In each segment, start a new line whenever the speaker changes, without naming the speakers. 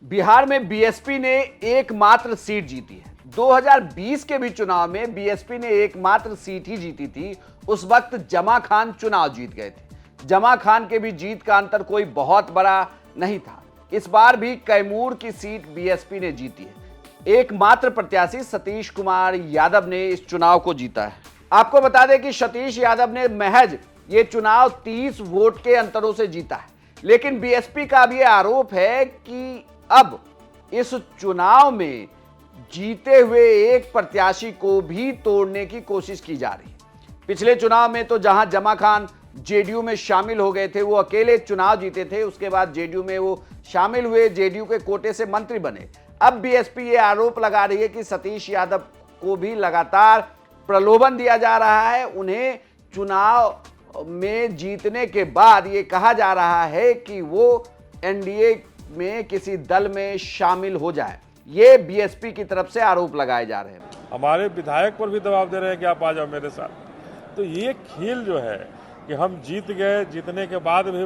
बिहार में बीएसपी ने एकमात्र सीट जीती है। 2020 के भी चुनाव में बीएसपी ने एकमात्र सीट ही जीती थी। उस वक्त जमा खान चुनाव जीत गए थे। जमा खान के भी जीत का अंतर कोई बहुत बड़ा नहीं था। इस बार भी कैमूर की सीट बीएसपी ने जीती है। एकमात्र प्रत्याशी सतीश कुमार यादव ने इस चुनाव को जीता है। आपको बता दें कि सतीश यादव ने महज ये चुनाव 30 वोट के अंतरों से जीता है। लेकिन बीएसपी का अब यह आरोप है कि अब इस चुनाव में जीते हुए एक प्रत्याशी को भी तोड़ने की कोशिश की जा रही है। पिछले चुनाव में तो जहां जमा खान जेडीयू में शामिल हो गए थे, वो अकेले चुनाव जीते थे, उसके बाद जेडीयू में वो शामिल हुए, जेडीयू के कोटे से मंत्री बने। अब बीएसपी ये आरोप लगा रही है कि सतीश यादव को भी लगातार प्रलोभन दिया जा रहा है। उन्हें चुनाव में जीतने के बाद ये कहा जा रहा है कि वो एनडीए में किसी दल में शामिल हो जाए। ये बीएसपी की तरफ से आरोप लगाए जा रहे हैं।
हमारे विधायक पर भी दबाव दे रहे हैं कि आप आ जाओ मेरे साथ। तो ये खेल जो है कि हम जीत गए, जीतने के बाद भी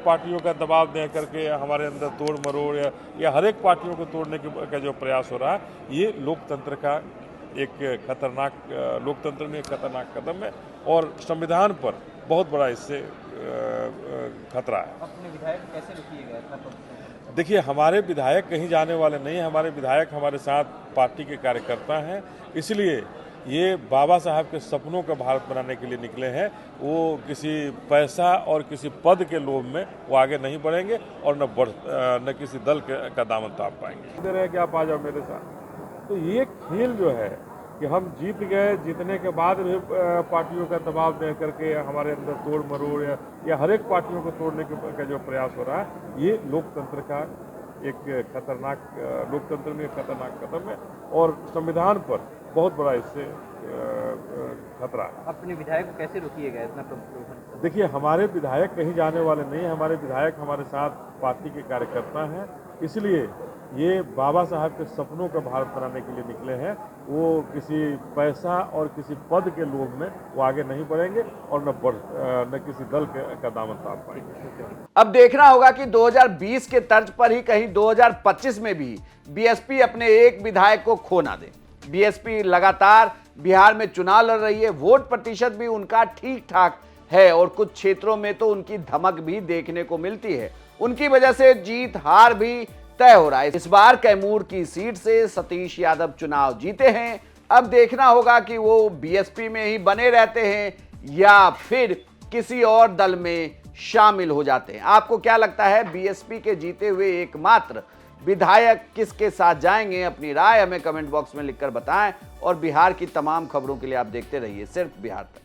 पार्टियों का दबाव दे करके हमारे अंदर तोड़ मरोड़ या हर एक पार्टियों को तोड़ने का जो प्रयास हो रहा है, ये लोकतंत्र का एक खतरनाक, लोकतंत्र में एक खतरनाक कदम है और संविधान पर बहुत बड़ा इससे खतरा है।
अपने विधायक कैसे रुकिएगा इतना?
देखिए, हमारे विधायक कहीं जाने वाले नहीं हैं। हमारे विधायक हमारे साथ पार्टी के कार्यकर्ता हैं। इसलिए ये बाबा साहब के सपनों का भारत बनाने के लिए निकले हैं। वो किसी पैसा और किसी पद के लोभ में वो आगे नहीं बढ़ेंगे और न किसी दल का दामन ताप पाएंगे। दे रहे हैं कि आप आ जाओ मेरे साथ। तो ये खेल जो है कि हम जीत गए, जीतने के बाद भी पार्टियों का दबाव दे करके हमारे अंदर तोड़ मरोड़ या हर एक पार्टियों को तोड़ने का जो प्रयास हो रहा है, ये लोकतंत्र का एक खतरनाक, लोकतंत्र में एक खतरनाक कदम है और संविधान पर बहुत बड़ा इससे खतरा है।
अपने विधायक को कैसे रोकिएगा इतना प्रलोभन?
देखिए, हमारे विधायक कहीं जाने वाले नहीं हैं। हमारे विधायक हमारे साथ पार्टी के कार्यकर्ता हैं। इसलिए ये बाबा साहब के सपनों का भारत बनाने के लिए निकले हैं। वो किसी पैसा और किसी पद के लोभ में वो आगे नहीं बढ़ेंगे और न किसी दल का दामन ताप पाएंगे।
अब देखना होगा कि 2020 के तर्ज पर ही कहीं 2025 में भी बीएसपी अपने एक विधायक को खो ना दे। बीएसपी लगातार बिहार में चुनाव लड़ रही है। वोट प्रतिशत भी उनका ठीक ठाक है और कुछ क्षेत्रों में तो उनकी धमक भी देखने को मिलती है। उनकी वजह से जीत हार भी तय हो रहा है। इस बार कैमूर की सीट से सतीश यादव चुनाव जीते हैं। अब देखना होगा कि वो बीएसपी में ही बने रहते हैं या फिर किसी और दल में शामिल हो जाते हैं। आपको क्या लगता है, बीएसपी के जीते हुए एकमात्र विधायक किसके साथ जाएंगे? अपनी राय हमें कमेंट बॉक्स में लिखकर बताएं और बिहार की तमाम खबरों के लिए आप देखते रहिए सिर्फ बिहार तक।